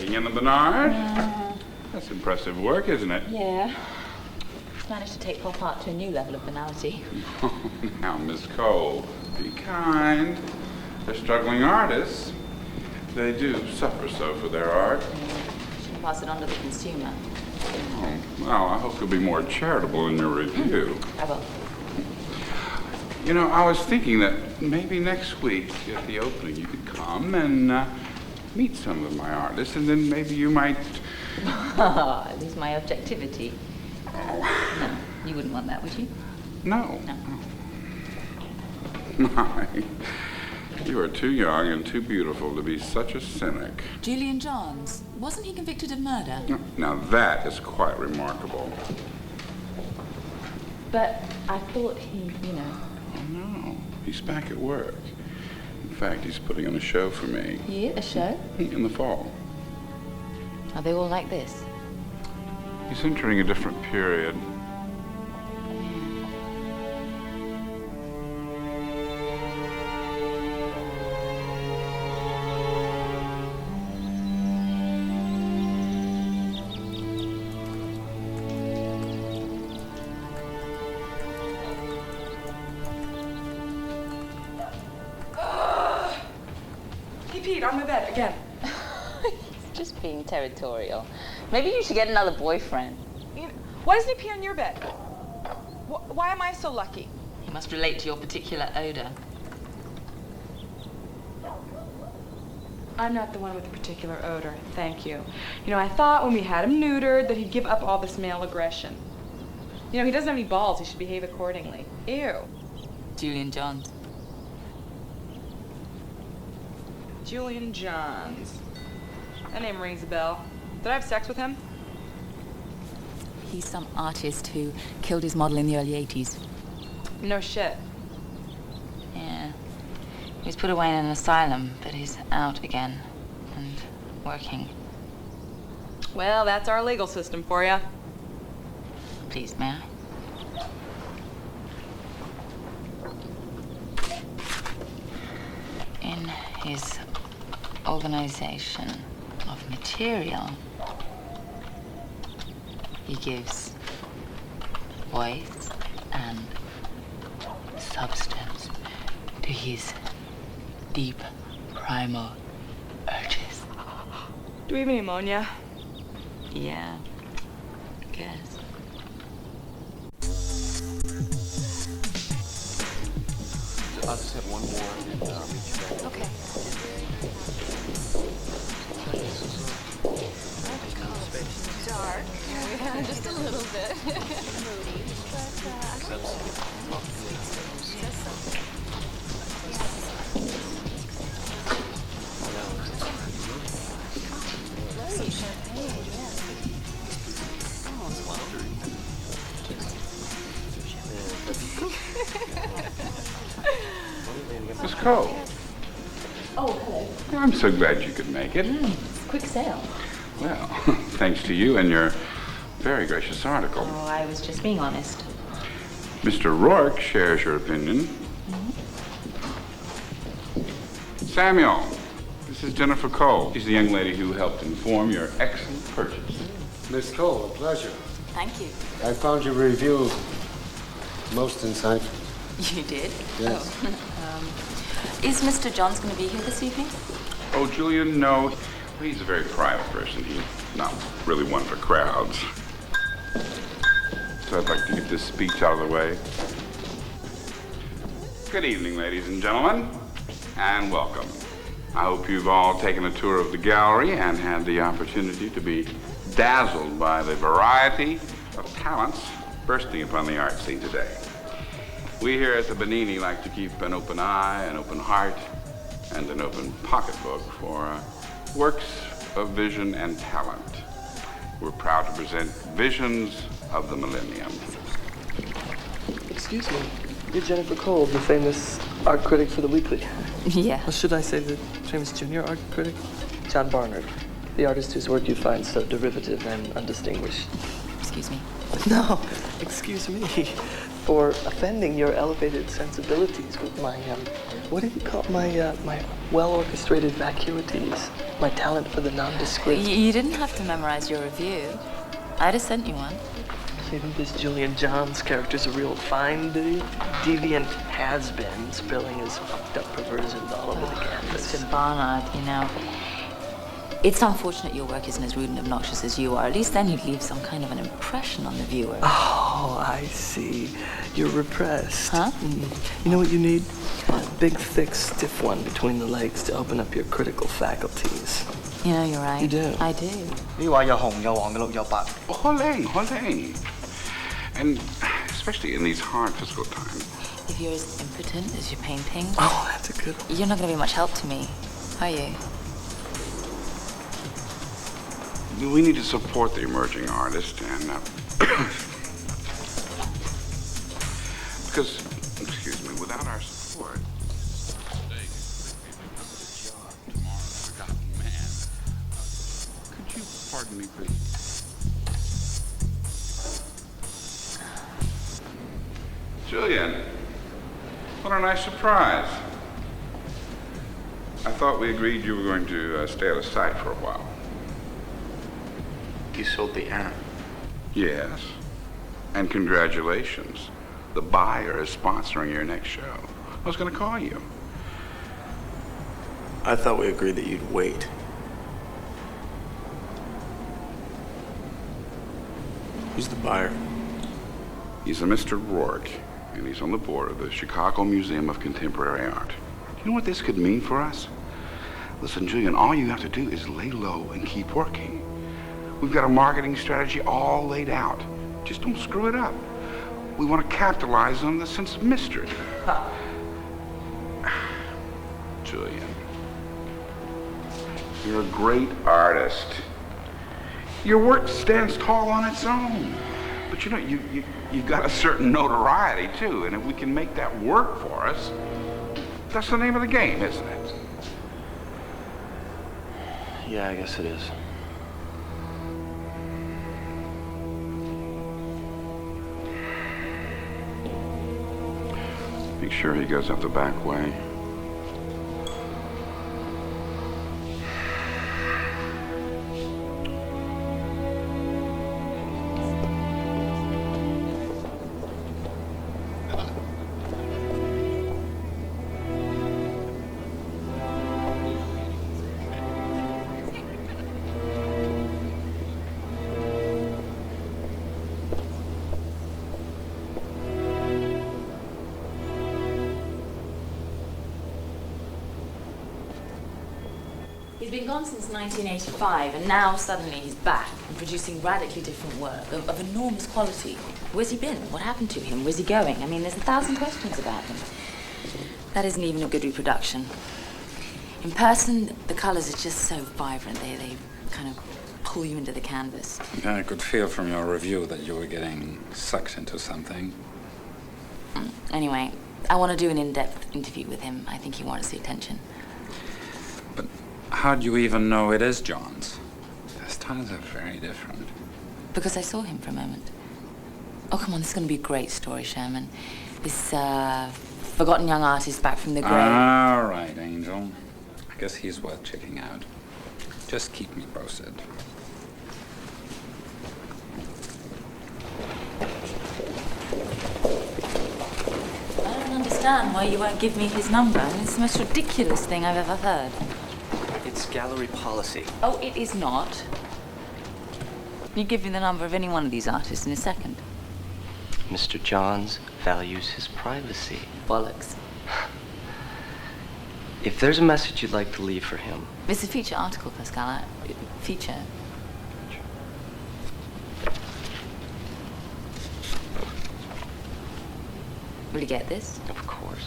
taking in the Bernard? That's impressive work, isn't it? Yeah. Managed to take pop art to a new level of banality. Now, Miss Cole, be kind. They're struggling artists. They do suffer so for their art. Should pass it on to the consumer. Oh, well, I hope you'll be more charitable in your review. I will. You know, I was thinking that maybe next week at the opening you could come and meet some of my artists, and then maybe you might... Lose my objectivity. No, you wouldn't want that, would you? No. No. My, you are too young and too beautiful to be such a cynic. Julian Jons, wasn't he convicted of murder? Now that is quite remarkable. But I thought he, Oh, no. He's back at work. In fact, he's putting on a show for me. Yeah, a show? In the fall. Are they all like this? He's entering a different period. He peed on my bed again. He's just being territorial. Maybe you should get another boyfriend. Why doesn't he pee on your bed? Why am I so lucky? He must relate to your particular odor. I'm not the one with the particular odor, thank you. I thought when we had him neutered that he'd give up all this male aggression. He doesn't have any balls, he should behave accordingly. Ew. Julian Jons. Julian Jons. That name rings a bell. Did I have sex with him? He's some artist who killed his model in the early 80s. No shit. Yeah. He was put away in an asylum, but he's out again and working. Well, that's our legal system for you. Please, may I? In his organization of material, he gives voice and substance to his deep primal urges. Do we have any ammonia? Yeah, I guess. I'll just have one more and meet you back. Okay. Dark. Yeah, just a little bit. Moody. Miss Cole. Oh, hello. I'm so glad you could make it. Quick sale. Well, thanks to you and your very gracious article. Oh, I was just being honest. Mr. Rourke shares your opinion. Samuel, this is Jennifer Cole. She's the young lady who helped inform your excellent purchase. Miss Cole, a pleasure. Thank you. I found your review most insightful. You did? Yes. Is Mr. Jons going to be here this evening? Oh, Julian, no. He's a very private person. He's not really one for crowds. So I'd like to get this speech out of the way. Good evening, ladies and gentlemen, and welcome. I hope you've all taken a tour of the gallery and had the opportunity to be dazzled by the variety of talents bursting upon the art scene today. We here at the Benini like to keep an open eye, an open heart, and an open pocketbook for works of vision and talent. We're proud to present Visions of the Millennium. Excuse me, you're Jennifer Cole, the famous art critic for The Weekly. Yeah. Or should I say the famous junior art critic? John Barnard, the artist whose work you find so derivative and undistinguished. Excuse me. No, excuse me, for offending your elevated sensibilities with my, what do you call my well-orchestrated vacuities? My talent for the nondescript. You didn't have to memorize your review. I'd have sent you one. So you think this Julian Jons character's a real find, do you? Deviant has-been, spilling his fucked up perversions all over the canvas. Mr. Barnard, you know, it's unfortunate your work isn't as rude and obnoxious as you are. At least then you'd leave some kind of an impression on the viewer. Oh, I see. You're repressed. Huh? You know what you need? A big, thick, stiff one between the legs to open up your critical faculties. You know, you're right. You do? I do. 呢話有紅有黃有綠有白。 Holy. And especially in these hard physical times. If you're as impotent as your painting, Oh, that's a good one. you're not going to be much help to me, are you? We need to support the emerging artist and because, excuse me, without our support. Could you pardon me, please? Julian, what a nice surprise. I thought we agreed you were going to stay out of sight for a while. You sold the amp. Yes. And congratulations. The buyer is sponsoring your next show. I was going to call you. I thought we agreed that you'd wait. Who's the buyer? He's a Mr. Rourke, and he's on the board of the Chicago Museum of Contemporary Art. You know what this could mean for us? Listen, Julian, all you have to do is lay low and keep working. We've got a marketing strategy all laid out. Just don't screw it up. We want to capitalize on the sense of mystery. Julian, you're a great artist. Your work stands tall on its own. But you know, you've got a certain notoriety too, and if we can make that work for us, that's the name of the game, isn't it? Yeah, I guess it is. Make sure he goes up the back way. He's been gone since 1985, and now suddenly he's back and producing radically different work of enormous quality. Where's he been? What happened to him? Where's he going? I mean, there's 1,000 questions about him. That isn't even a good reproduction. In person, the colors are just so vibrant. They kind of pull you into the canvas. I could feel from your review that you were getting sucked into something. Anyway, I want to do an in-depth interview with him. I think he wants the attention. But how do you even know it is Jons? The styles are very different. Because I saw him for a moment. Oh, come on, this is going to be a great story, Sherman. This forgotten young artist back from the grave. All right, Angel. I guess he's worth checking out. Just keep me posted. I don't understand why you won't give me his number. I mean, it's the most ridiculous thing I've ever heard. It's gallery policy. Oh, it is not. You give me the number of any one of these artists in a second. Mr. Jons values his privacy. Bollocks. If there's a message you'd like to leave for him, It's a feature article, Pascal. Feature. Will you get this? of course.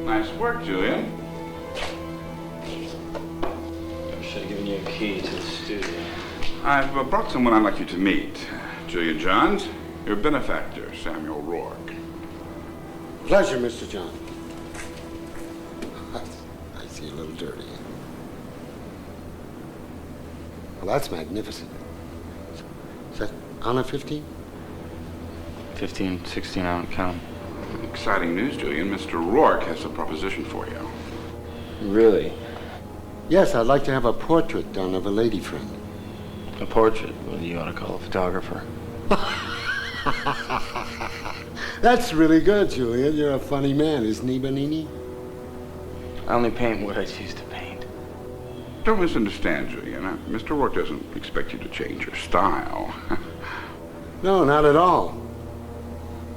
Nice work, Julian. I should have given you a key to the studio. I've brought someone I'd like you to meet. Julian Jons, your benefactor, Samuel Rourke. Pleasure, Mr. John. I see a little dirty. Well, that's magnificent. Is that Honor 15? 15, 16, I don't count. Exciting news, Julian. Mr. Rourke has a proposition for you. Really? Yes, I'd like to have a portrait done of a lady friend. A portrait? Well, you ought to call a photographer. That's really good, Julian. You're a funny man, isn't he, Benini? I only paint what I choose to paint. Don't misunderstand, Julian. Mr. Rourke doesn't expect you to change your style. No, not at all.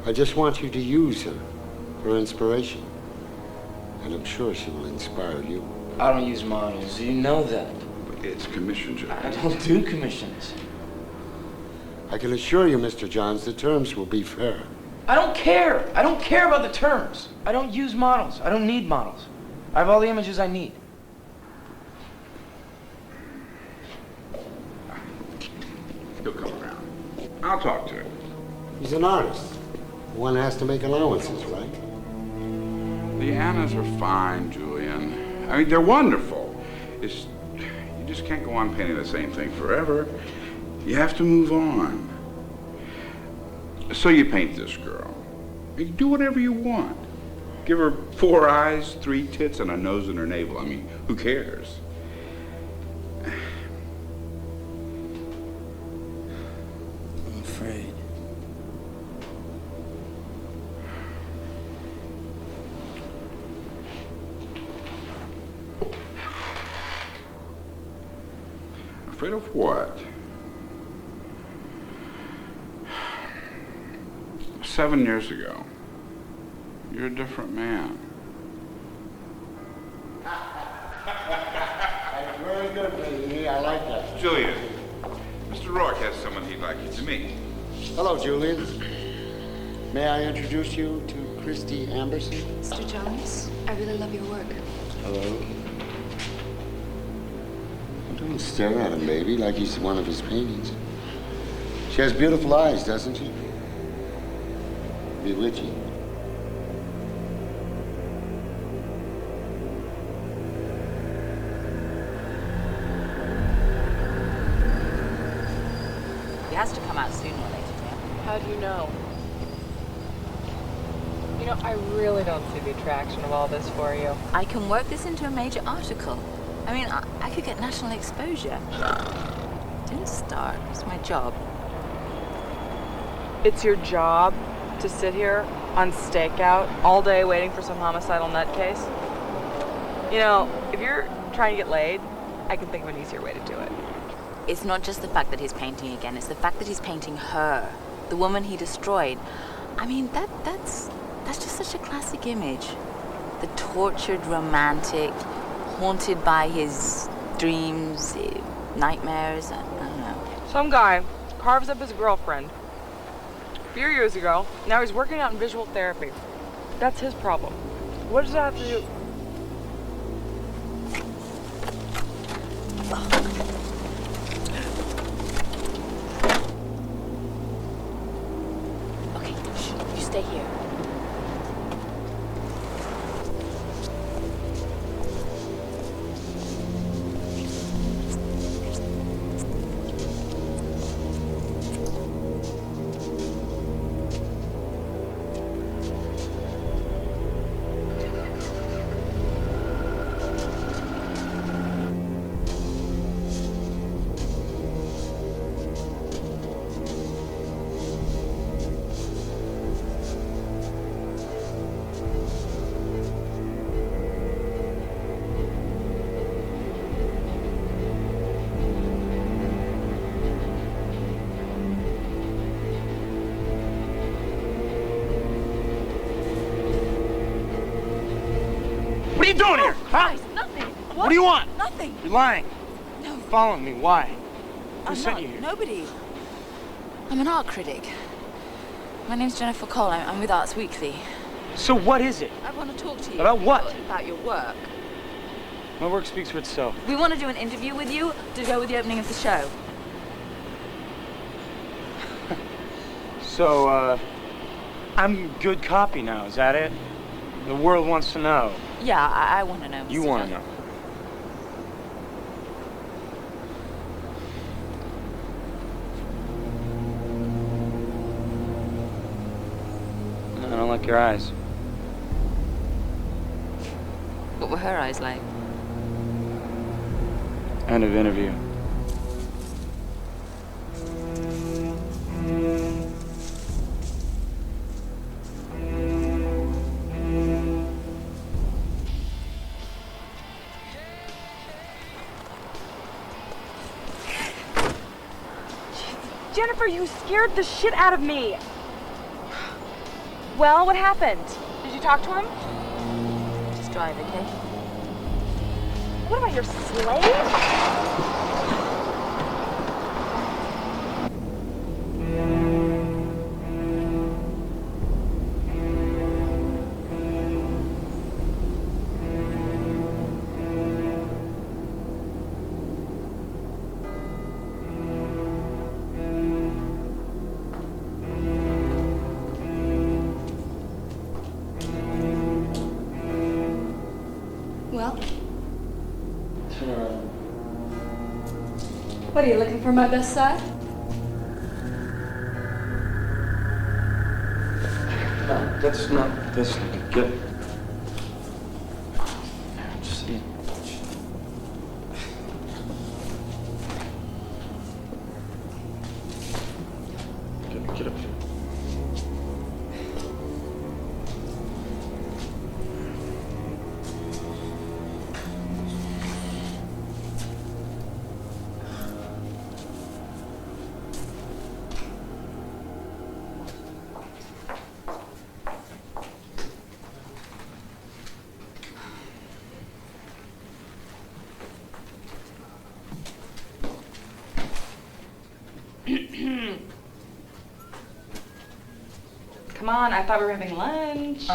I just want you to use her for inspiration. And I'm sure she will inspire you. I don't use models. You know that. It's commission, Julian. I don't do commissions. I can assure you, Mr. Johns, the terms will be fair. I don't care. I don't care about the terms. I don't use models. I don't need models. I have all the images I need. He'll come around. I'll talk to him. He's an artist. One has to make allowances, right? The Annas are fine, Julian. I mean, they're wonderful. You just can't go on painting the same thing forever. You have to move on. So you paint this girl. You do whatever you want. Give her 4 eyes, 3 tits, and a nose in her navel. I mean, who cares? I'm afraid. Afraid of what? 7 years ago, you're a different man. That's very good, Benini. I like that. Julian, Mr. Rourke has someone he'd like you to meet. Hello, Julian. May I introduce you to Christy Amberson? Mr. Jones, I really love your work. Hello. Don't stare at him, baby, like he's one of his paintings. She has beautiful eyes, doesn't she? Bewitching. He has to come out sooner or later, dear. How do you know? You know, I really don't see the attraction of all this for you. I can work this into a major article. I mean, I could get national exposure. Didn't start. It's my job. It's your job to sit here on stakeout all day waiting for some homicidal nutcase? You know, if you're trying to get laid, I can think of an easier way to do it. It's not just the fact that he's painting again. It's the fact that he's painting her, the woman he destroyed. I mean, that's just such a classic image. The tortured romantic, haunted by his dreams, nightmares. I don't know. Some guy carves up his girlfriend a few years ago. Now he's working out in visual therapy. That's his problem. What does that have to do? Okay, you stay here. What are you doing here? Huh? Guys, nothing. What do you want? Nothing. You're lying. No. You're following me. Why? Who I'm sent not. you here? Nobody. I'm an art critic. My name's Jennifer Cole. I'm with Arts Weekly. So what is it? I want to talk to you. About what? About your work. My work speaks for itself. We want to do an interview with you to go with the opening of the show. So, I'm good copy now, is that it? The world wants to know. Yeah, I want to know. You want to know. I don't like your eyes. What were her eyes like? End of interview. Jennifer, you scared the shit out of me. Well, what happened? Did you talk to him? Just drive, okay? What am I, your slave? Well, Sure. what are you looking for, my best side? No, that's not this. Get. Just see. Get up here. Come on, I thought we were having lunch.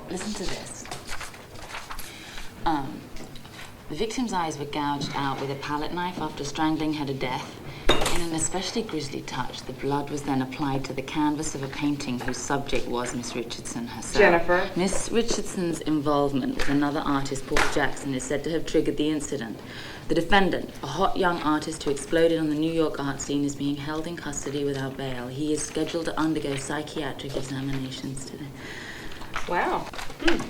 Listen to this. The victim's eyes were gouged out with a palette knife after strangling her to death. In an especially grisly touch, the blood was then applied to the canvas of a painting whose subject was Miss Richardson herself. Jennifer. Miss Richardson's involvement with another artist, Paul Jackson, is said to have triggered the incident. The defendant, a hot young artist who exploded on the New York art scene, is being held in custody without bail. He is scheduled to undergo psychiatric examinations today. Wow. Wait.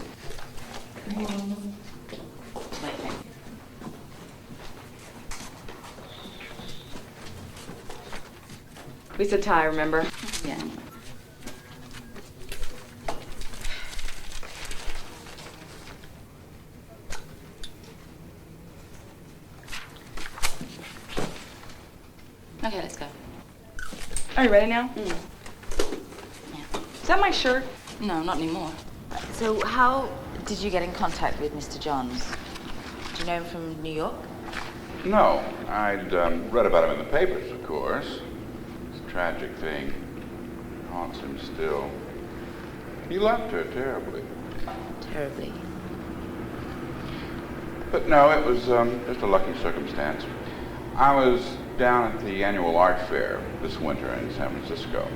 We said tie, remember? Yeah. Okay, let's go. Are you ready now? Yeah. Is that my shirt? No, not anymore. So how did you get in contact with Mr. Jons? Do you know him from New York? No, I'd read about him in the papers, of course. This tragic thing haunts him still. He loved her terribly. Terribly. But no, it was just a lucky circumstance. I was down at the annual art fair this winter in San Francisco.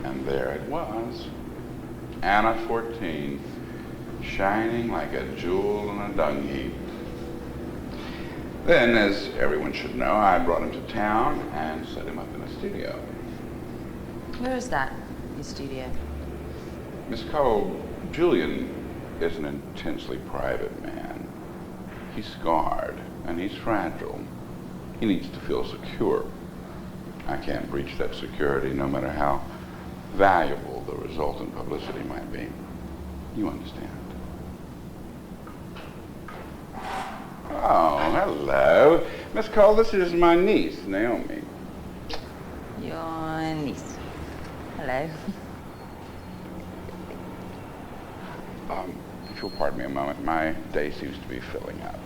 And there it was. Anna 14, shining like a jewel in a dung heap. Then, as everyone should know, I brought him to town and set him up in a studio. Where is that, his studio? Miss Cole, Julian is an intensely private man. He's scarred, and he's fragile. He needs to feel secure. I can't breach that security, no matter how valuable the resultant publicity might be. You understand? Oh, hello. Miss Cole, this is my niece, Naomi. Your niece. Hello. If you'll pardon me a moment, my day seems to be filling up.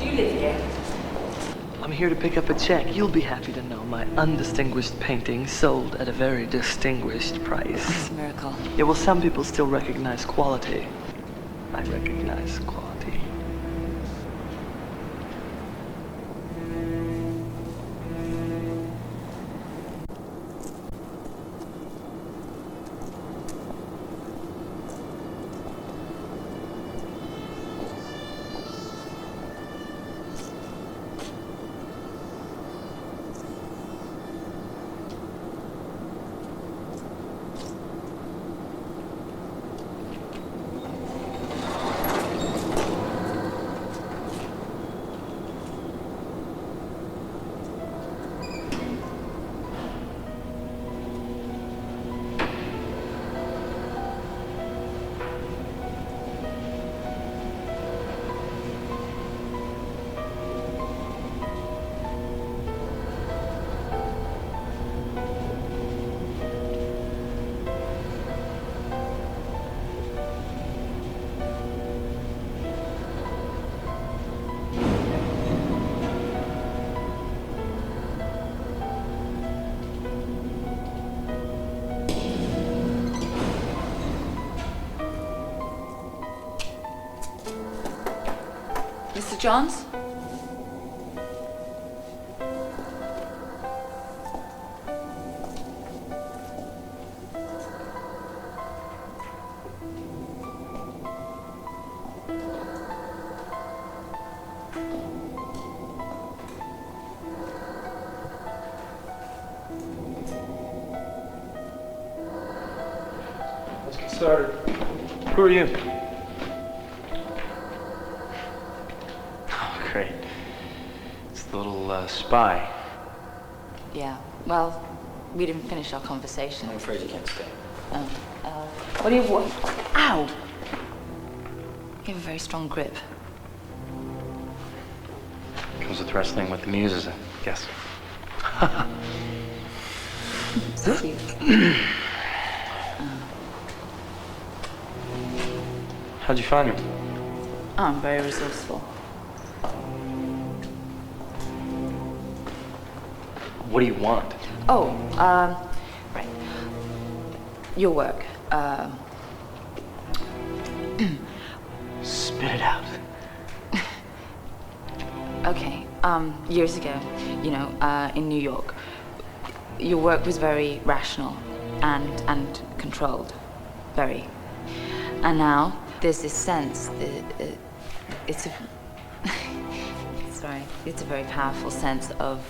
Do you live here? I'm here to pick up a check. You'll be happy to know my undistinguished painting sold at a very distinguished price. It's a miracle. Yeah, well, some people still recognize quality. I recognize quality. Mr. Jons? Let's get started. Who are you? Oh, great. It's the little spy. Yeah, well, we didn't finish our conversation. I'm afraid you can't stay. Oh, what do you want? Ow! You have a very strong grip. Comes with wrestling with the muses, I guess. So cute. How'd you find me? Oh, I'm very resourceful. What do you want? Oh, right. Your work. Spit it out. Okay, years ago, in New York, your work was very rational and controlled. Very. And now, there's this sense that it's a... sorry. It's a very powerful sense of,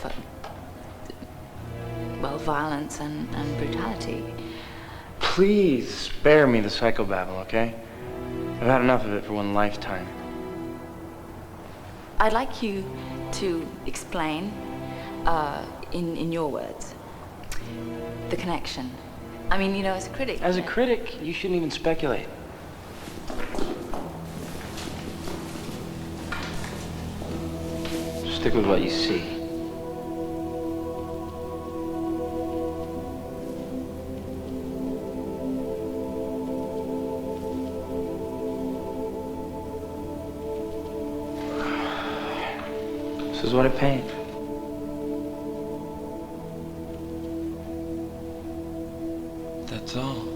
violence and brutality. Please spare me the psychobabble, okay? I've had enough of it for one lifetime. I'd like you to explain, in your words, the connection. I mean, as a critic... As a critic, you shouldn't even speculate. Stick with what you see. This is what I paint. That's all.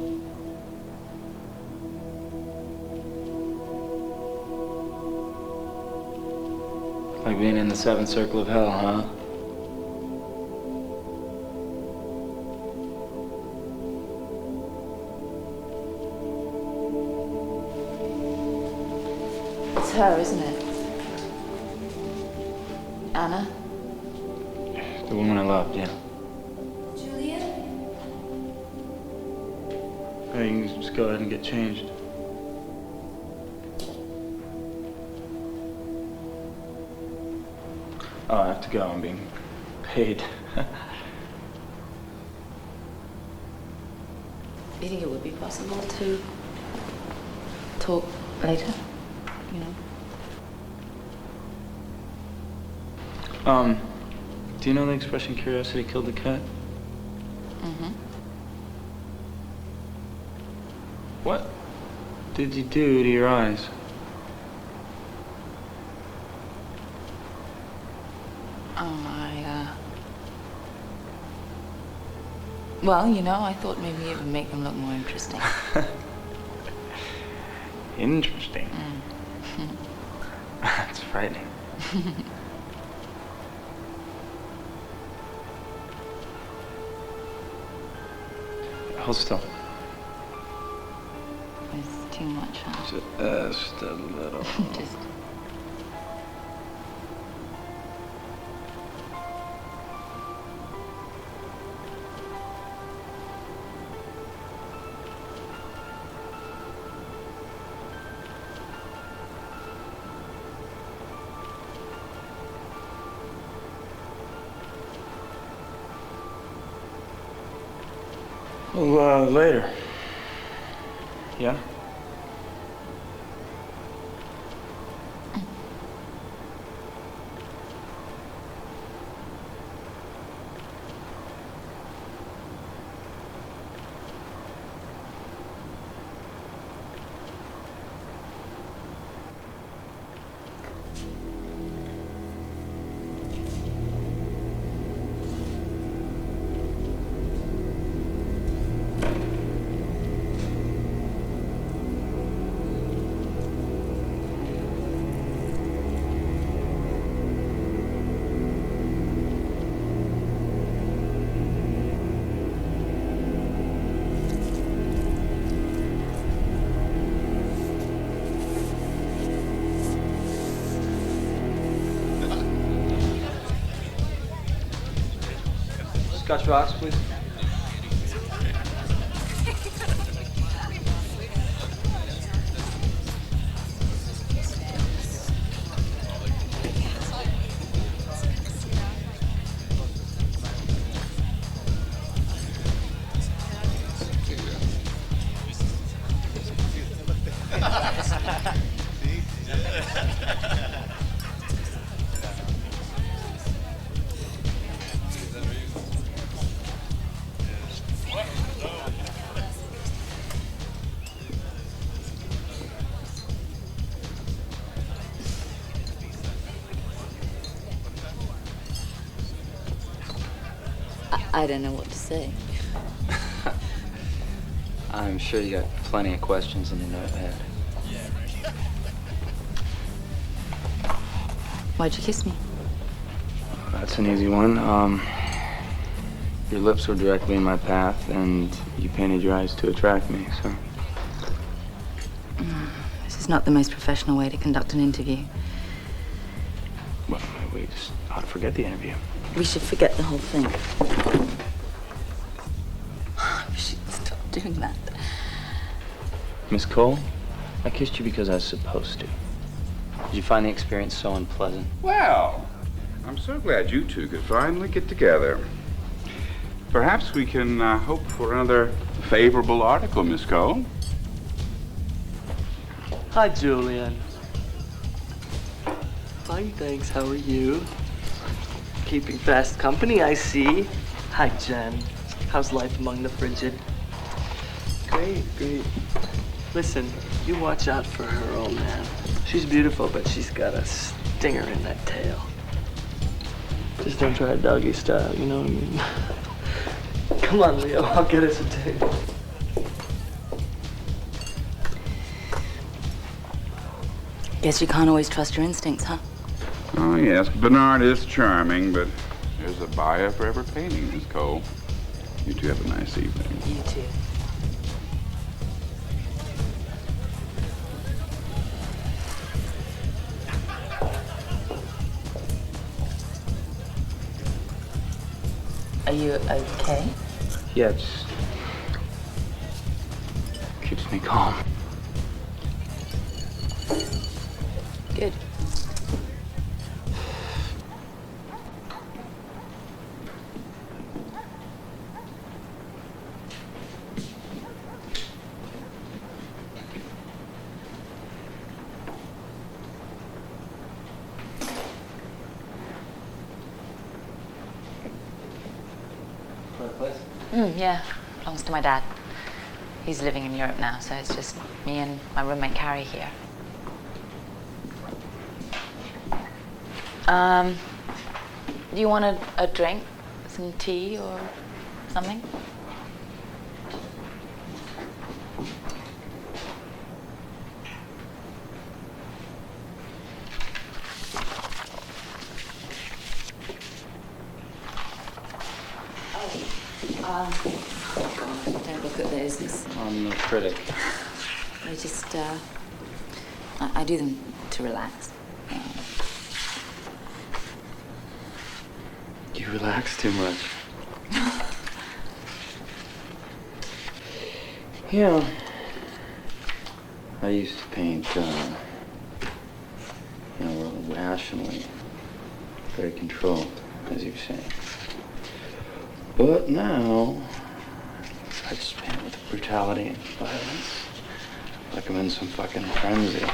Like being in the seventh circle of hell, huh? It's her, isn't it? Anna? The woman I loved, yeah. Julian? Hey, you can just go ahead and get changed. Oh, I have to go. I'm being paid. Do you think it would be possible to talk later? Do you know the expression curiosity killed the cat? Mm-hmm. What did you do to your eyes? Well, you know, I thought maybe it would make them look more interesting. Interesting. That's frightening. Hold still. It's too much, huh? Just a little. Just... Well, later. Yeah? Scotch rocks, please. I don't know what to say. I'm sure you got plenty of questions in your notepad. Why'd you kiss me? That's an easy one. Your lips were directly in my path, and you painted your eyes to attract me, so... This is not the most professional way to conduct an interview. Well, we just ought to forget the interview. We should forget the whole thing. We should stop doing that. Miss Cole, I kissed you because I was supposed to. Did you find the experience so unpleasant? Well, I'm so glad you two could finally get together. Perhaps we can hope for another favorable article, Miss Cole. Hi, Julian. Fine, thanks. How are you? Keeping fast company, I see. Hi, Jen. How's life among the frigid? Great, great. Listen, you watch out for her, old man. She's beautiful, but she's got a stinger in that tail. Just don't try doggy style, you know what I mean? Come on, Leo, I'll get us a date. Guess you can't always trust your instincts, huh? Oh, yes, Bernard is charming, but there's a buyer for every painting, Miss Cole. You two have a nice evening. You too. Are you okay? Yeah, it just keeps me calm. Good. Yeah, belongs to my dad. He's living in Europe now, so it's just me and my roommate Carrie here. Do you want a drink? Some tea or something? Oh, God, don't look at those. I'm no critic. I just, I do them to relax. You relax too much. Yeah. I used to paint, rationally, very controlled, as you say. But now, I just paint with brutality and violence, like I'm in some fucking frenzy.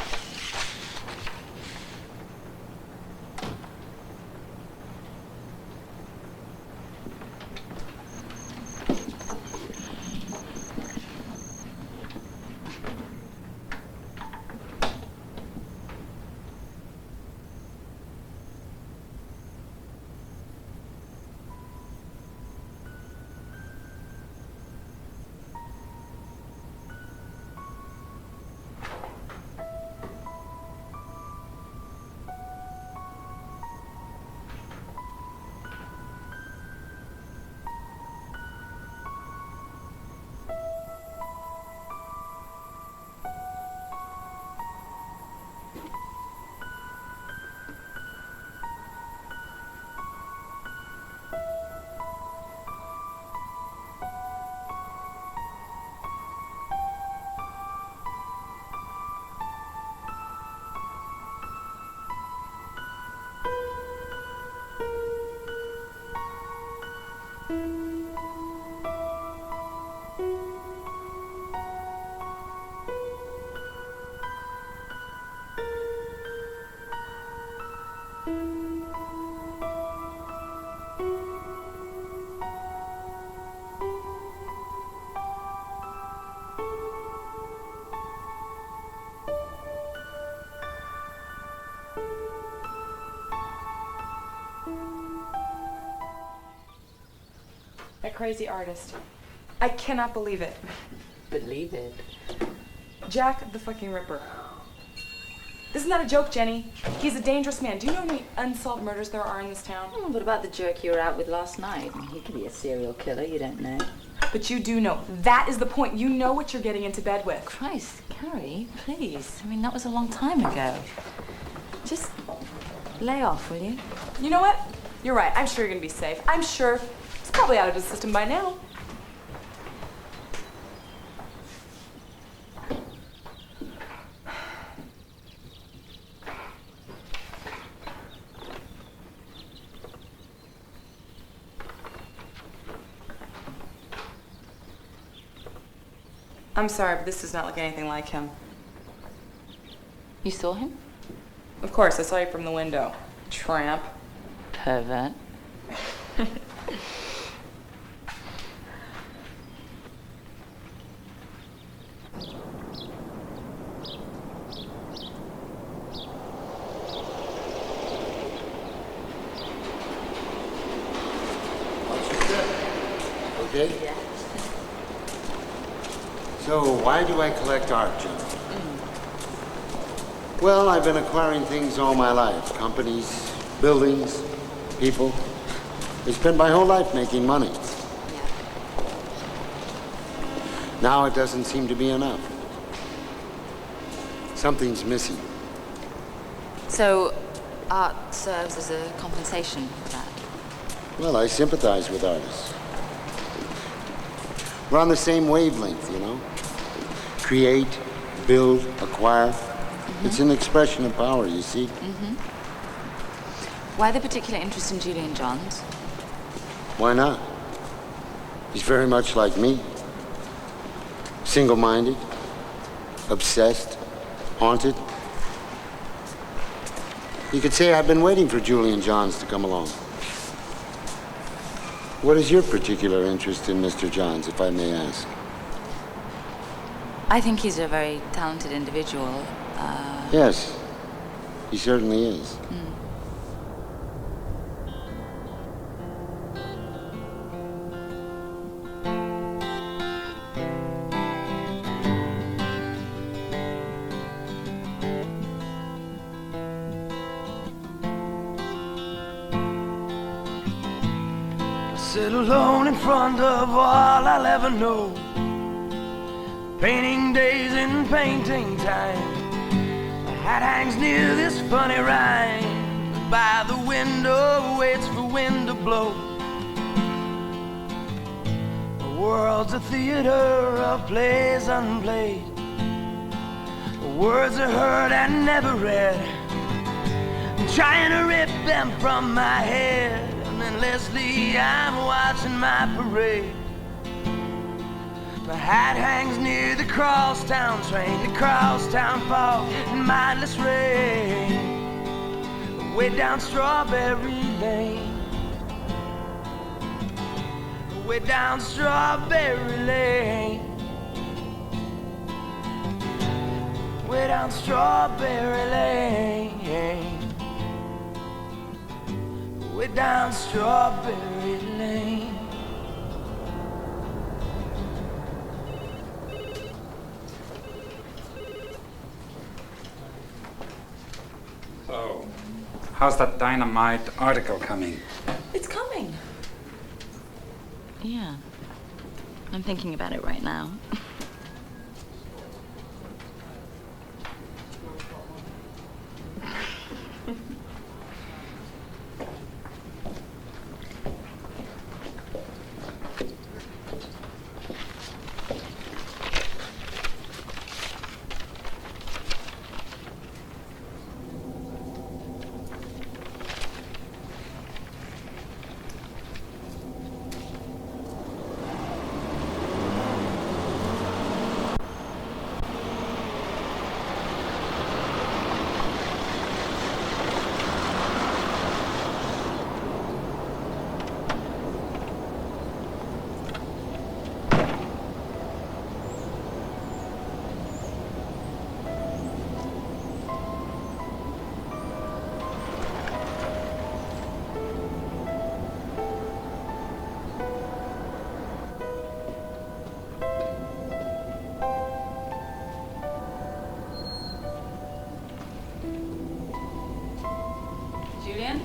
That crazy artist. I cannot believe it. Believe it. Jack the fucking Ripper. This is not a joke, Jenny. He's a dangerous man. Do you know how many unsolved murders there are in this town? What about the jerk you were out with last night? He could be a serial killer, you don't know. But you do know. That is the point. You know what you're getting into bed with. Christ, Carrie, please. I mean, that was a long time ago. Just lay off, will you? You know what? You're right. I'm sure you're gonna be safe. I'm sure it's probably out of his system by now. I'm sorry, but this does not look anything like him. You saw him? Of course, I saw you from the window. Tramp. Pervert. Okay? Yeah. So, why do I collect art, Jim? Well, I've been acquiring things all my life. Companies, buildings, people. I spent my whole life making money. Yeah. Now it doesn't seem to be enough. Something's missing. So, art serves as a compensation for that? Well, I sympathize with artists. We're on the same wavelength, you know? Create, build, acquire. Mm-hmm. It's an expression of power, you see? Mm-hmm. Why the particular interest in Julian Jons? Why not? He's very much like me. Single-minded, obsessed, haunted. You could say I've been waiting for Julian Jons to come along. What is your particular interest in Mr. Jons, if I may ask? I think he's a very talented individual. Yes, he certainly is. sit alone in front of all I'll ever know. Painting days in painting time. A hat hangs near this funny rhyme. By the window waits for wind to blow. The world's a theater of plays unplayed. Words are heard and never read. I'm trying to rip them from my head. And endlessly I'm watching my parade. My hat hangs near the crosstown train. The crosstown fall in mindless rain. Way down Strawberry Lane. Way down Strawberry Lane. Way down Strawberry Lane. Way down Strawberry Lane. So, how's that dynamite article coming? It's coming. Yeah. I'm thinking about it right now. Julian?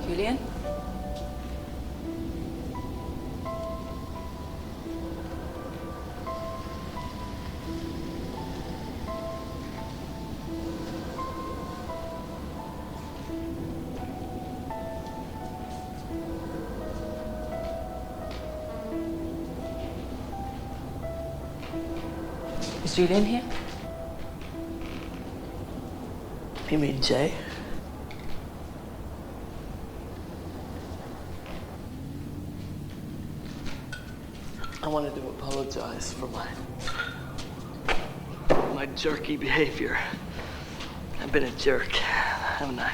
Julian? Is Julian here? You mean Jay? I wanted to apologize for my jerky behavior. I've been a jerk, haven't I?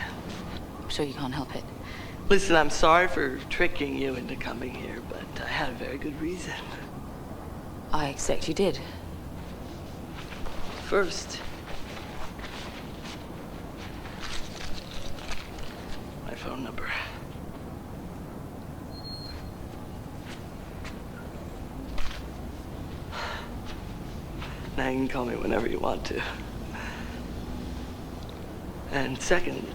I'm sure you can't help it. Listen, I'm sorry for tricking you into coming here, but I had a very good reason. I expect you did. First, my phone number. Now you can call me whenever you want to. And second,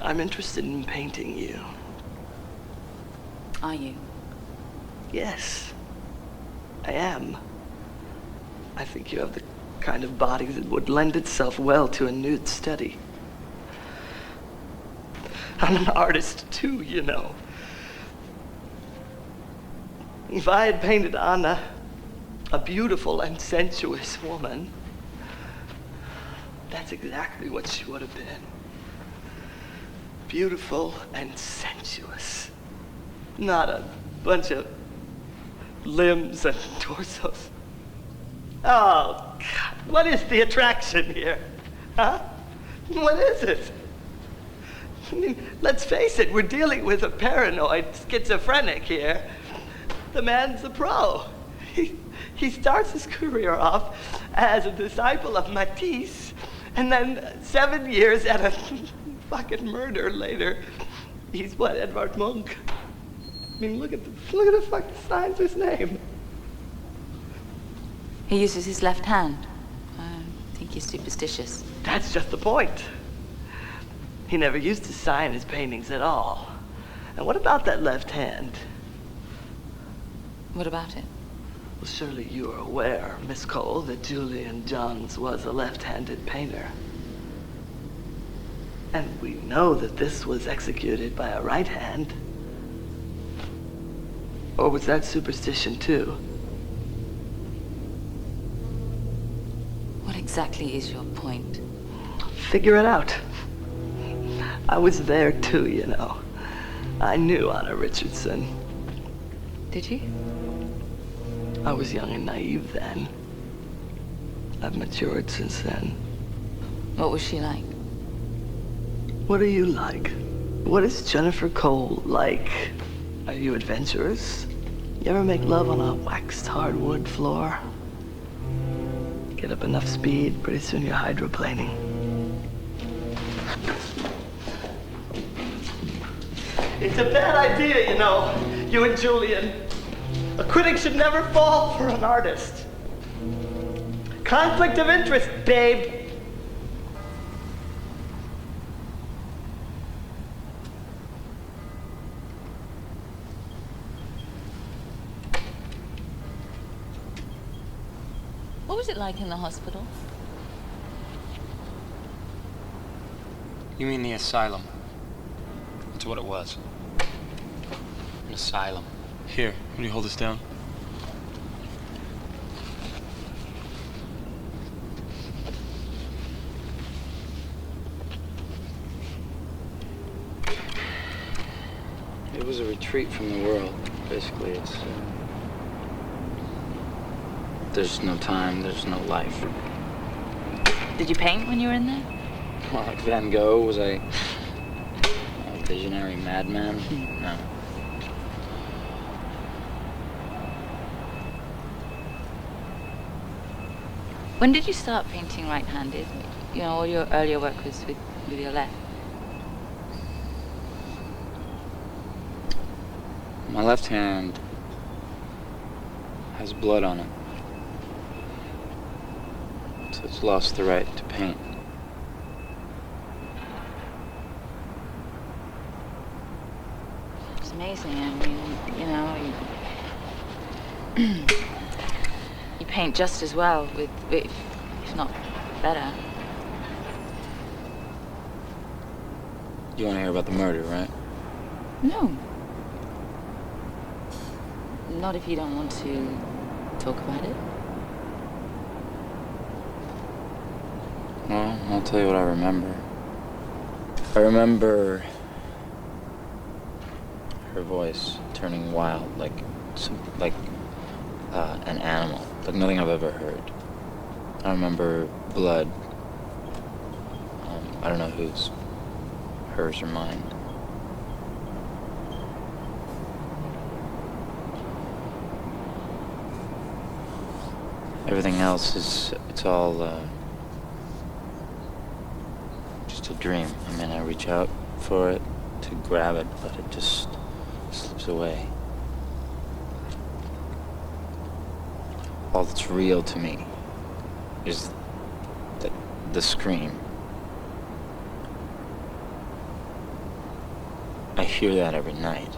I'm interested in painting you. Are you? Yes, I am. I think you have the kind of body that would lend itself well to a nude study. I'm an artist too, you know. If I had painted Anna, a beautiful and sensuous woman, that's exactly what she would have been. Beautiful and sensuous. Not a bunch of limbs and torsos. Oh, God, what is the attraction here? Huh? What is it? I mean, let's face it, we're dealing with a paranoid schizophrenic here. The man's a pro. He starts his career off as a disciple of Matisse, and then 7 years at a fucking murder later, he's what, Edvard Munch? I mean, look at the fucking signs of his name. He uses his left hand. I think he's superstitious. That's just the point. He never used to sign his paintings at all. And what about that left hand? What about it? Well, surely you are aware, Miss Cole, that Julian Jons was a left-handed painter. And we know that this was executed by a right hand. Or was that superstition too? What exactly is your point? Figure it out. I was there too, you know. I knew Anna Richardson. Did you? I was young and naive then. I've matured since then. What was she like? What are you like? What is Jennifer Cole like? Are you adventurous? You ever make love on a waxed hardwood floor? Get up enough speed, pretty soon you're hydroplaning. It's a bad idea, you know, you and Julian. A critic should never fall for an artist. Conflict of interest, babe. What was it like in the hospital? You mean the asylum? That's what it was. An asylum. Here, will you hold this down? It was a retreat from the world, basically. It's there's no time, there's no life. Did you paint when you were in there? Well, like Van Gogh, was I a visionary madman? No. When did you start painting right-handed? You know, all your earlier work was with your left. My left hand has blood on it. So it's lost the right to paint. It's amazing. I mean, you know, you paint just as well, if not better. You want to hear about the murder, right? No. Not if you don't want to talk about it. Well, I'll tell you what I remember. I remember her voice turning wild, like an animal, like nothing I've ever heard. I remember blood. I don't know whose, hers or mine. Everything else it's all just a dream. I mean, I reach out for it to grab it, but it just slips away. All that's real to me is the scream. I hear that every night.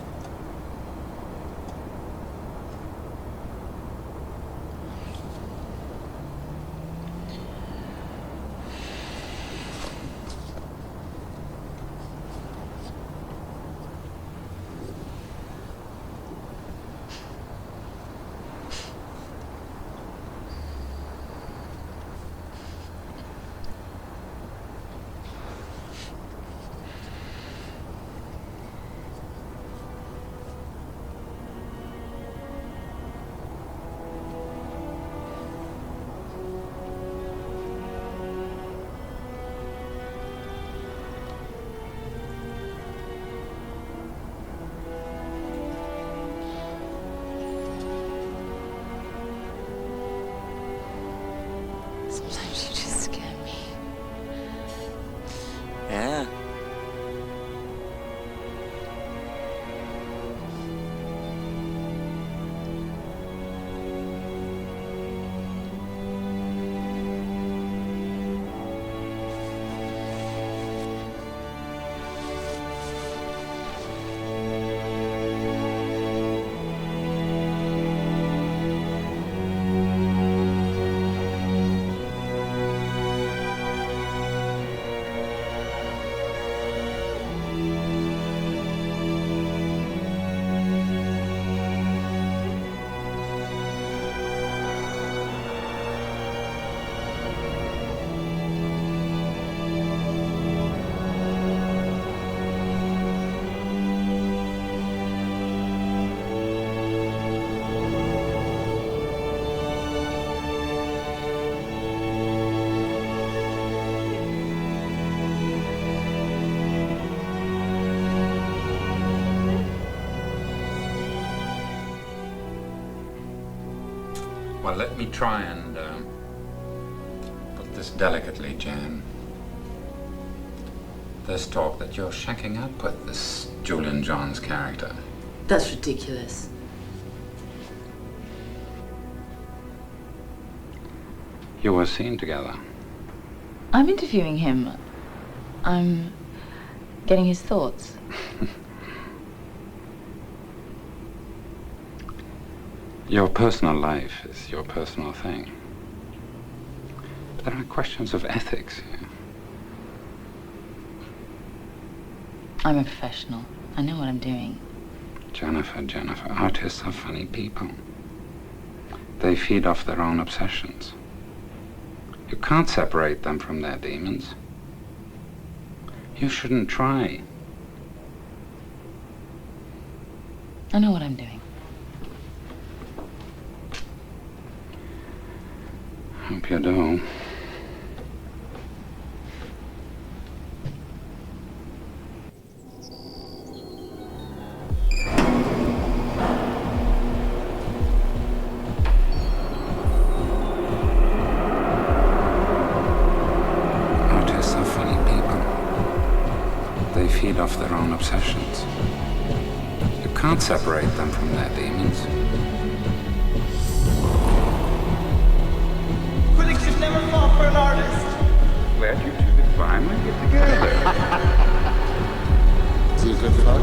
Well, let me try and put this delicately, Jan. There's talk that you're shaking up with this Julian Jons character. That's ridiculous. You were seen together. I'm interviewing him. I'm getting his thoughts. Your personal life is your personal thing. There are questions of ethics here. I'm a professional. I know what I'm doing. Jennifer, artists are funny people. They feed off their own obsessions. You can't separate them from their demons. You shouldn't try. I know what I'm doing. Hope you do. Artists are funny people. They feed off their own obsessions. You can't separate them from their demons. Critics should never fall for an artist. Glad you two could finally get together. Is he a good fuck?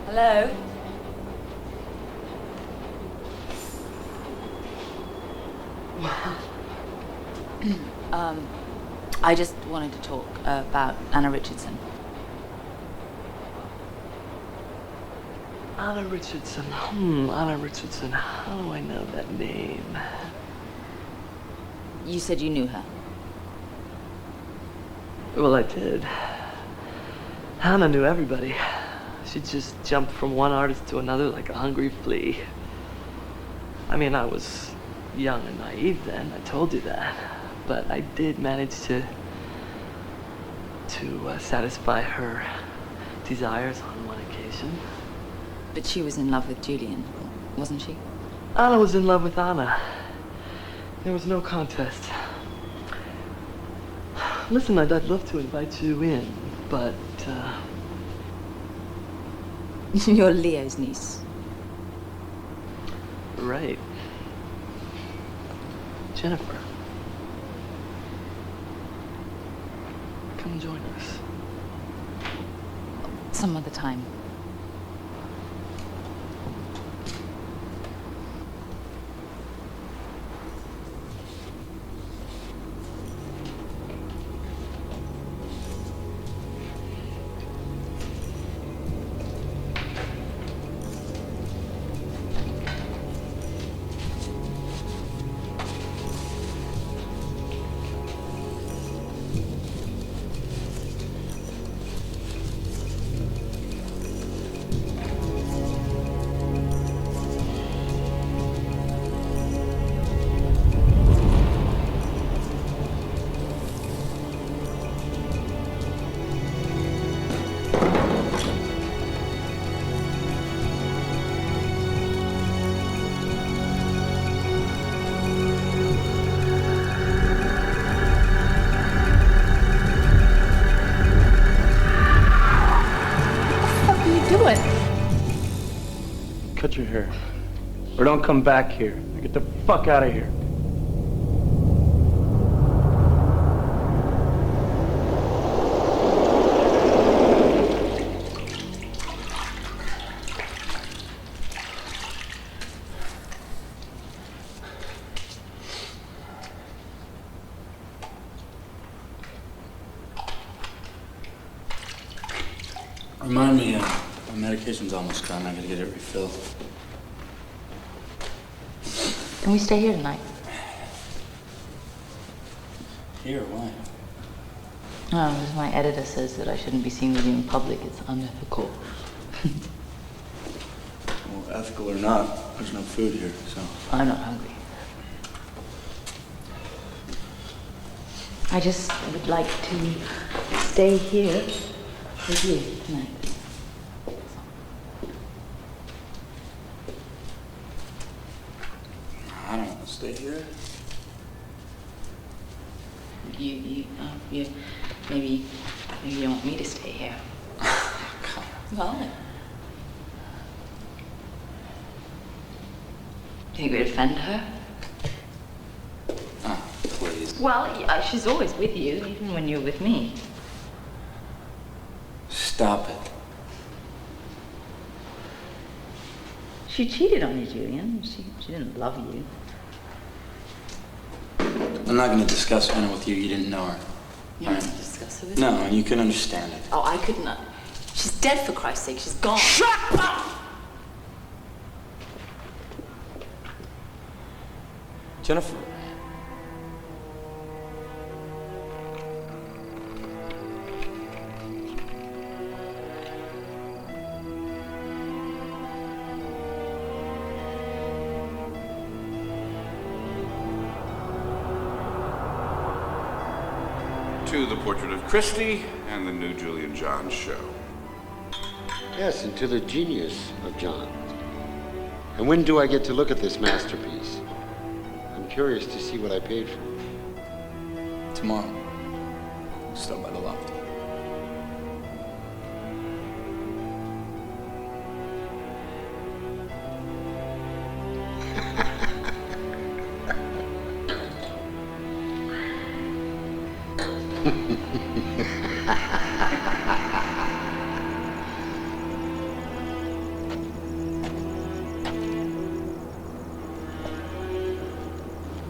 Hello? I just wanted to talk about Anna Richardson. Anna Richardson. Anna Richardson. How do I know that name? You said you knew her. Well, I did. Hannah knew everybody. She just jumped from one artist to another like a hungry flea. I mean, I was young and naive then, I told you that. But I did manage to satisfy her desires on one occasion. But she was in love with Julian, wasn't she? Anna was in love with Anna. There was no contest. Listen, I'd love to invite you in, but, You're Leo's niece. Right. Jennifer. Come join us. Some other time. Cut your hair. or don't come back here. Now get the fuck out of here. Remind me, my medication's almost done. I gotta get it refilled. Can we stay here tonight? Here, why? No, because my editor says that I shouldn't be seen with you in public. It's unethical. Well, ethical or not, there's no food here, so. I'm not hungry. I just would like to stay here with you tonight. I don't want to stay here. Maybe you want me to stay here. Well, do you think we'd offend her? Oh, please. Well, she's always with you, even when you're with me. Stop it. She cheated on you, Julian. She didn't love you. I'm not gonna discuss Anna with you. You didn't know her. You don't discuss her with No, me? and you can understand it. Oh, I could not. She's dead, for Christ's sake. She's gone. Shut up! Jennifer. To the Portrait of Christie and the new Julian Jons show. Yes, and to the genius of John. And when do I get to look at this masterpiece? I'm curious to see what I paid for it. Tomorrow. Stop by the loft.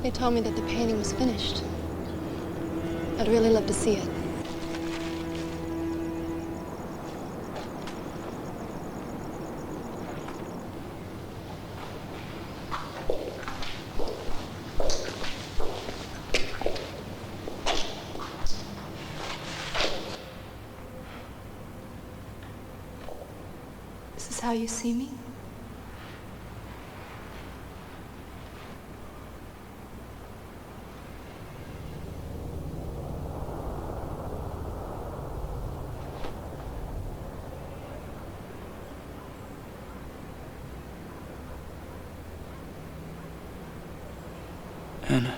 They told me that the painting was finished. I'd really love to see it. Is this how you see me? Anna.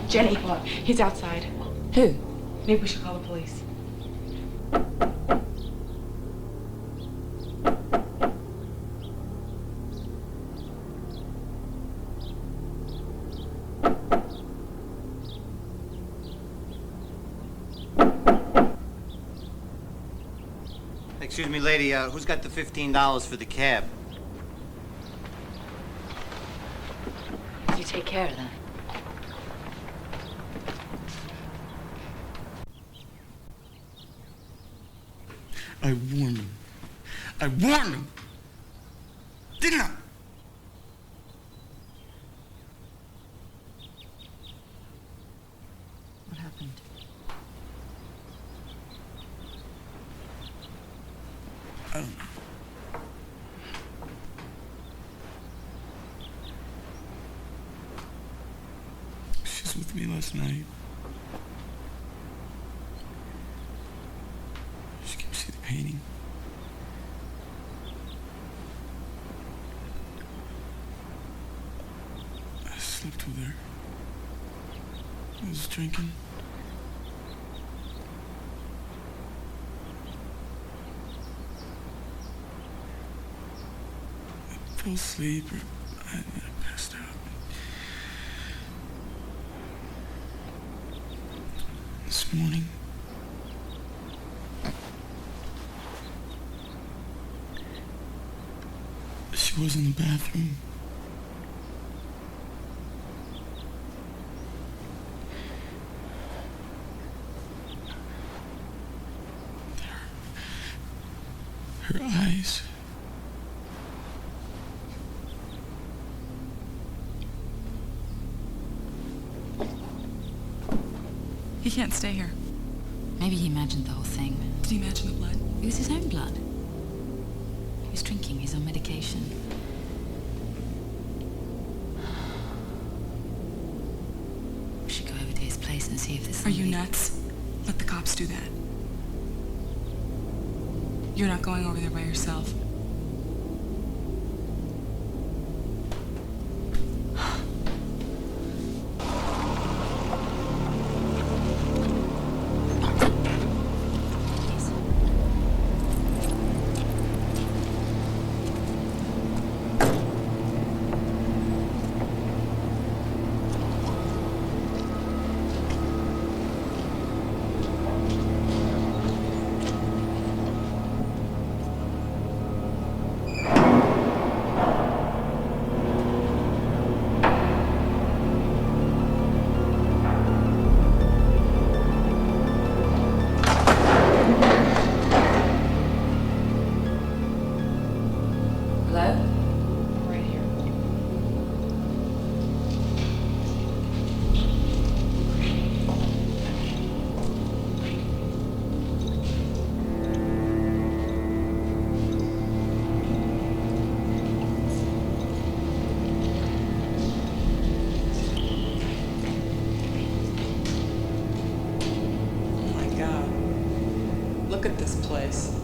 Jenny, he's outside. Who? Maybe we should call the police. Excuse me, lady, who's got the $15 for the cab? You take care of that. I warned him. I warned him! Didn't I? What happened? I don't know. She was with me last night. She came to see the painting. I slept with her. I was drinking. I fell asleep, or I passed out. This morning, she was in the bathroom. Her eyes. He can't stay here. Maybe he imagined the whole thing. Did he imagine the blood? It was his own blood. He was drinking, he's on medication. We should go over to his place and see if there's Are somebody... you nuts? Let the cops do that. You're not going over there by yourself. Look at this place.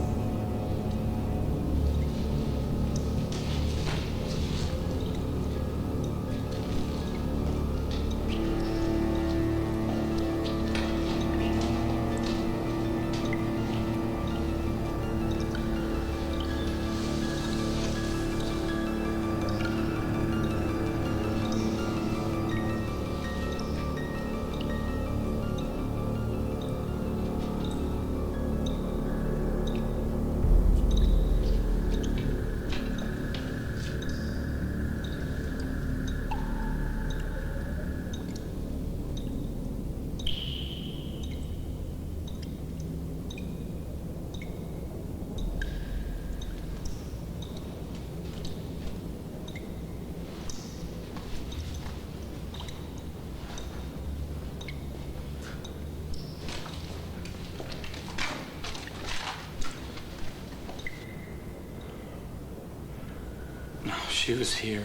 She was here.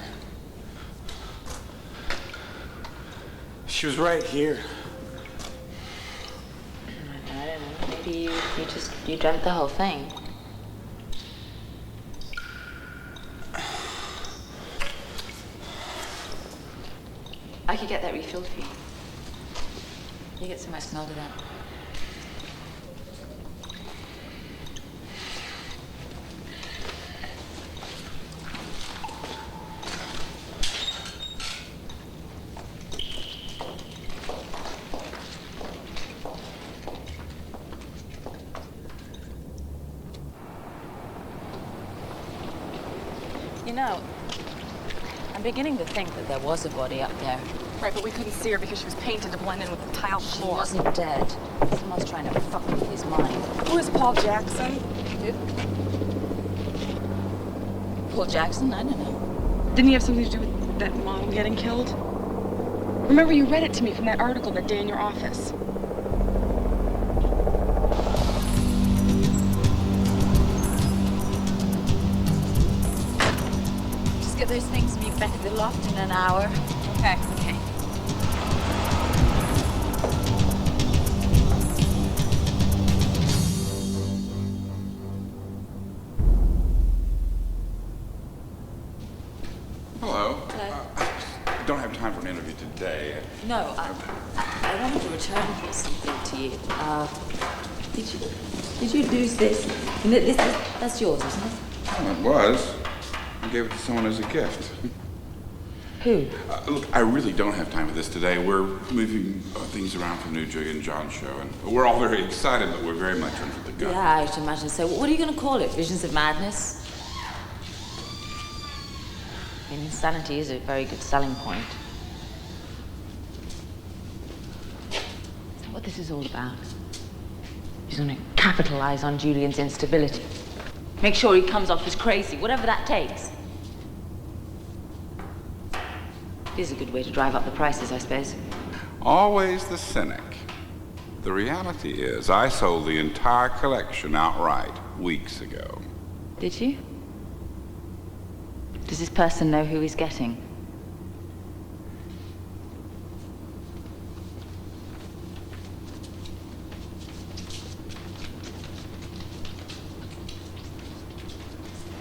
She was right here. I don't know. Maybe you dreamt the whole thing. I could get that refilled for you. You get some, I smelled it out. You know, I'm beginning to think that there was a body up there. Right, but we couldn't see her because she was painted to blend in with the tile She floor. wasn't dead. Someone's trying to fuck with his mind. Who is Paul Jackson? Paul Jackson? I don't know. Didn't he have something to do with that model getting killed? Remember, you read it to me from that article that day in your office. Just get those things to me back at the loft in an hour. Okay. Okay. Hello. Hello. I don't have time for an interview today. No, I wanted to return something to you. Did you lose this? That's yours, isn't it? Oh, it was. I gave it to someone as a gift. Who? Look, I really don't have time for this today. We're moving things around for the new Julian Jons show, and we're all very excited, but we're very much under the gun. Yeah, I should imagine so. What are you going to call it? Visions of Madness? I mean, insanity is a very good selling point. Is that what this is all about? He's going to capitalize on Julian's instability. Make sure he comes off as crazy, whatever that takes. It is a good way to drive up the prices, I suppose. Always the cynic. The reality is, I sold the entire collection outright weeks ago. Did you? Does this person know who he's getting?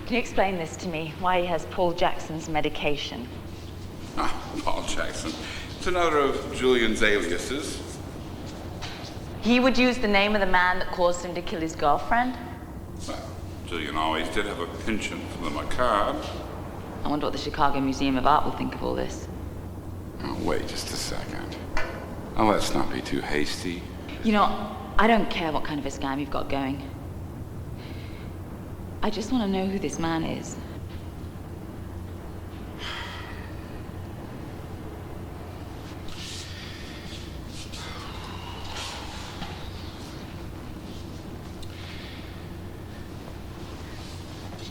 Can you explain this to me? Why he has Paul Jackson's medication? Paul Jackson. It's another of Julian's aliases. He would use the name of the man that caused him to kill his girlfriend? Well, Julian always did have a penchant for the macabre. I wonder what the Chicago Museum of Art will think of all this. Oh, wait just a second. Oh, let's not be too hasty. You know, I don't care what kind of a scam you've got going. I just want to know who this man is.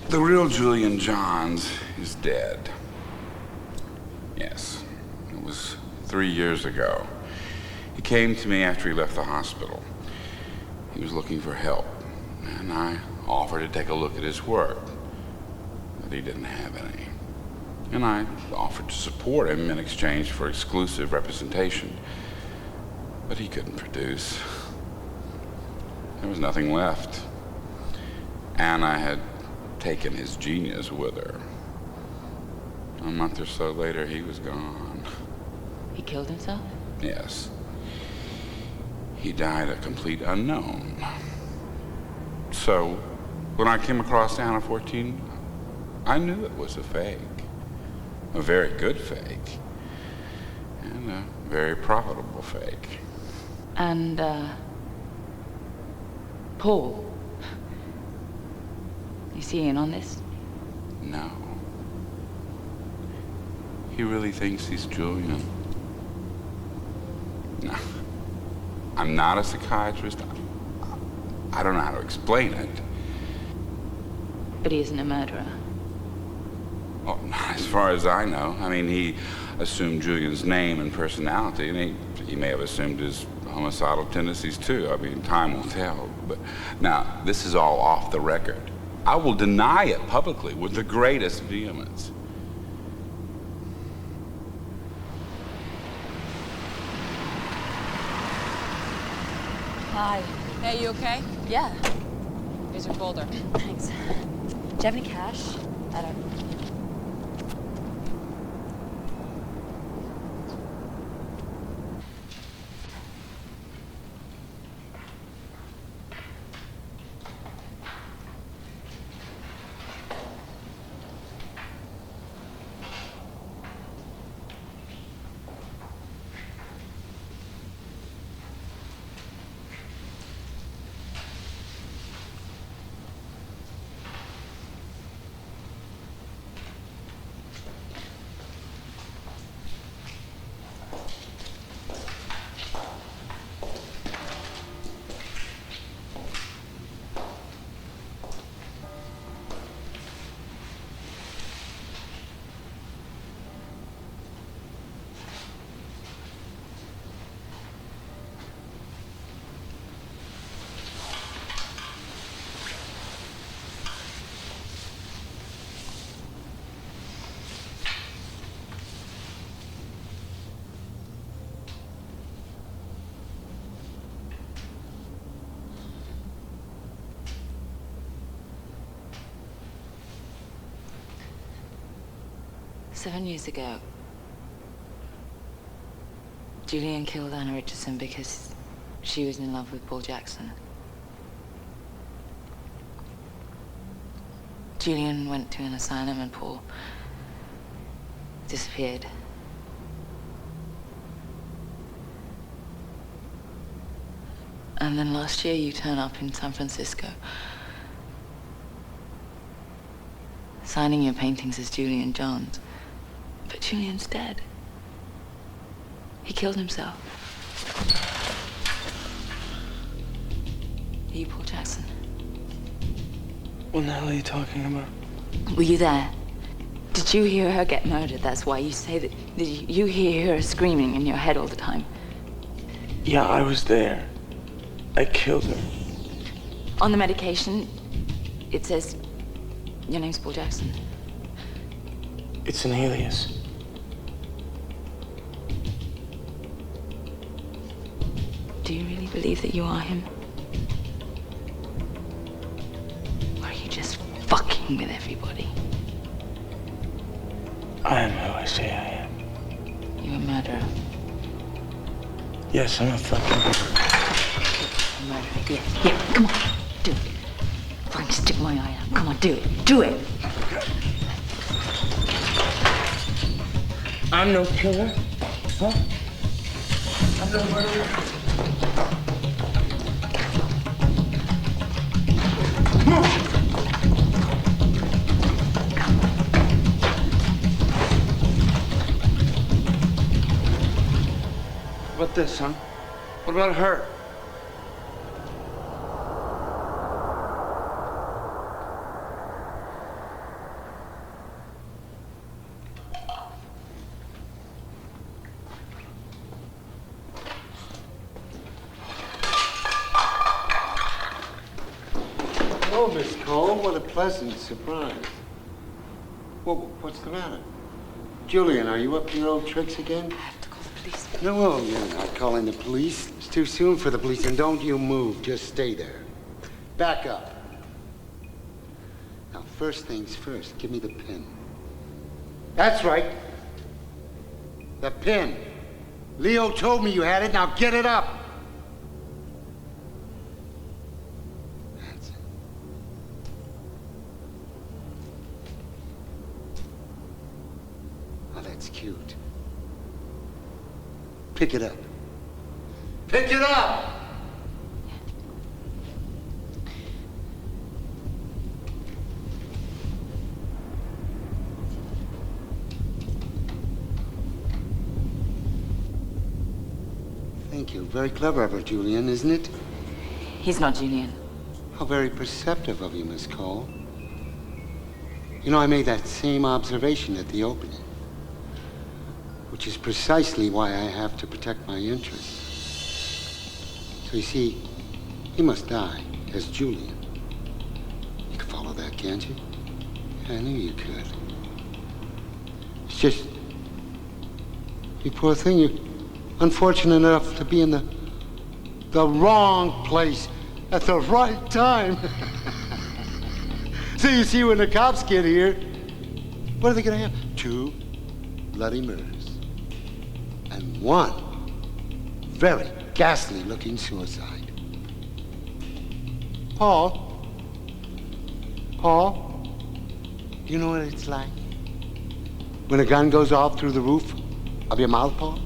The real Julian Jons is dead. Yes, it was 3 years ago. He came to me after he left the hospital. He was looking for help, and I offered to take a look at his work, but he didn't have any. And I offered to support him in exchange for exclusive representation, but he couldn't produce. There was nothing left. And I had taken his genius with her. A month or so later, he was gone. He killed himself? Yes. He died a complete unknown. So, when I came across Anna 14, I knew it was a fake. A very good fake. And a very profitable fake. And, Paul? Is he in on this? No. He really thinks he's Julian. No. I'm not a psychiatrist. I don't know how to explain it. But he isn't a murderer. Well, not as far as I know. I mean, he assumed Julian's name and personality, and he may have assumed his homicidal tendencies too. I mean, time will tell. But now, this is all off the record. I will deny it publicly with the greatest vehemence. Hi. Hey, you okay? Yeah. Here's your folder. Thanks. Do you have any cash? I don't. 7 years ago, Julian killed Anna Richardson because she was in love with Paul Jackson. Julian went to an asylum and Paul disappeared. And then last year you turn up in San Francisco, signing your paintings as Julian Jons. But Julian's dead. He killed himself. Are you Paul Jackson? What the hell are you talking about? Were you there? Did you hear her get murdered? That's why you say that you hear her screaming in your head all the time. Yeah, I was there. I killed her. On the medication, it says your name's Paul Jackson. It's an alias. Do you really believe that you are him? Or are you just fucking with everybody? I am who I say I am. You're a murderer. Yes, I'm a fucking Murderer. Yeah, come on. Do it. Fucking stick my eye out. Come on, do it. Do it. I'm no killer. Huh? I'm no murderer. What about this, huh? What about her? Oh, Miss Cole, what a pleasant surprise. What's the matter? Julian, are you up to your old tricks again? I have to call the police. No, well, you're not calling the police. It's too soon for the police, and don't you move. Just stay there. Back up. Now, first things first, give me the pin. That's right. The pin. Leo told me you had it. Now get it up. That's it. Oh, that's cute. Pick it up. Pick it up! Thank you. Very clever of her, Julian, isn't it? He's not Julian. How very perceptive of you, Miss Cole. You know, I made that same observation at the opening, which is precisely why I have to protect my interests. So you see, he must die as Julian. You can follow that, can't you? Yeah, I knew you could. It's just, you poor thing, you're unfortunate enough to be in the wrong place at the right time. So you see, when the cops get here, what are they gonna have? 2 bloody murders. And 1 very ghastly looking suicide. Paul, you know what it's like when a gun goes off through the roof of your mouth, Paul?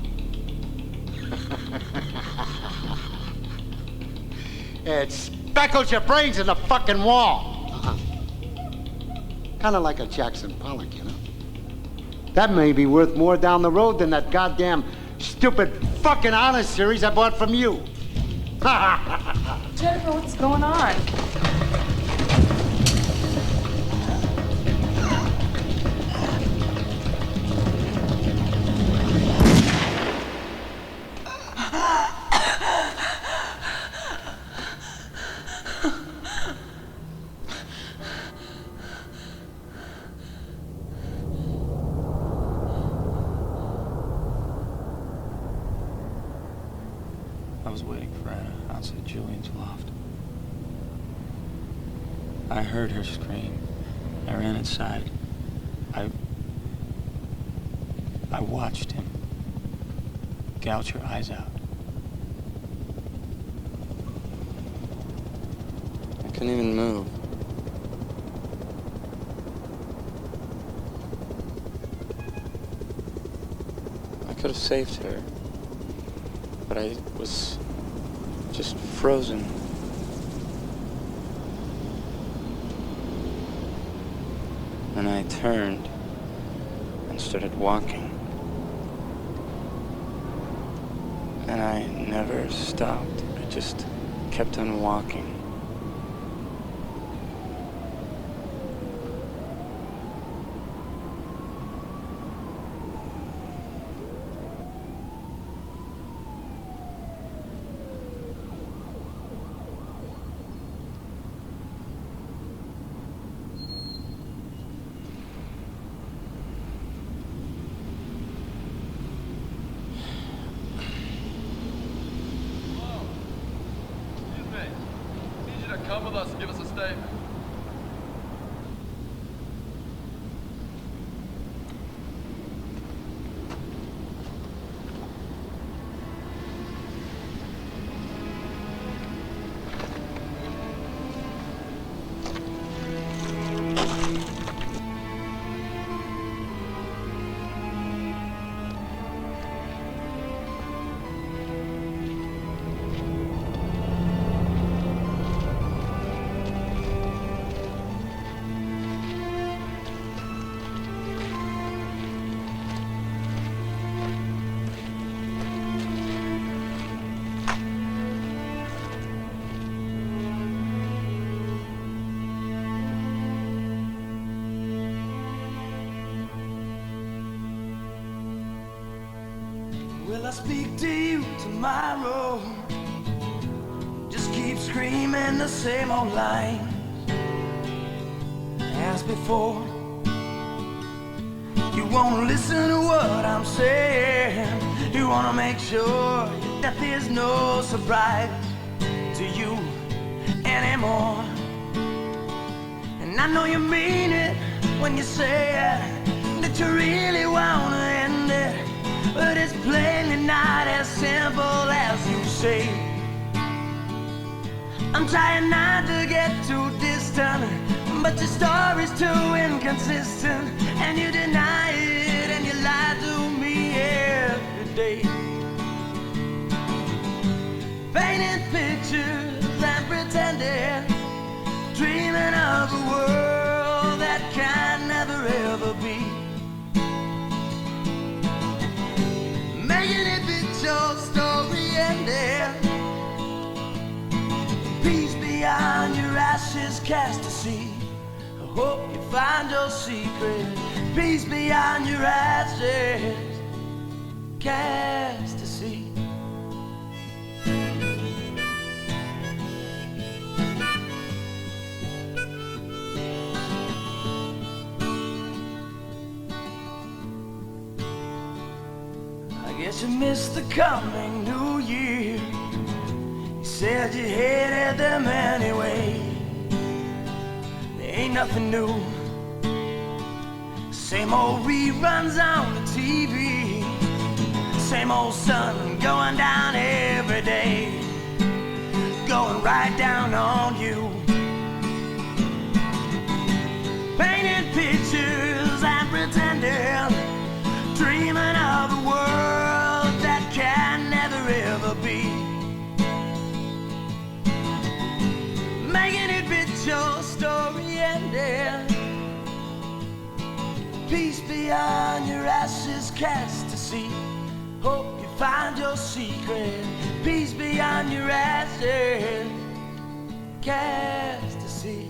It speckles your brains in the fucking wall. Kind of like a Jackson Pollock, you know? That may be worth more down the road than that goddamn stupid fucking honest series I bought from you. Jennifer, what's going on? I was waiting for Anna outside Julian's loft. I heard her scream. I ran inside. I watched him gouge her eyes out. I couldn't even move. I could have saved her, but I was just frozen. And I turned and started walking. And I never stopped. I just kept on walking. Come with us and give us a statement. Will I speak to you tomorrow? Just keep screaming the same old line as before. You won't listen to what I'm saying. You wanna make sure that there's no surprise to you anymore. And I know you mean it when you say that you really wanna end it, but it's plainly not as simple as you say. I'm trying not to get too distant, but your story's too inconsistent, and you deny it and you lie to me every day. Painting pictures and pretending, dreaming of a world that can never ever be. Making it fit your story ending. Peace beyond your ashes cast to sea. I hope you find your secret. Peace beyond your ashes cast to sea. I guess you missed the coming New Year. You said you hated them anyway. There ain't nothing new. Same old reruns on the TV. Same old sun going down every day. Going right down on you. Painting pictures and pretending, dreaming of a world that can never ever be. Making it fit your story ending. Peace beyond your ashes cast to sea. Hope you find your secret. Peace beyond your ashes cast to sea.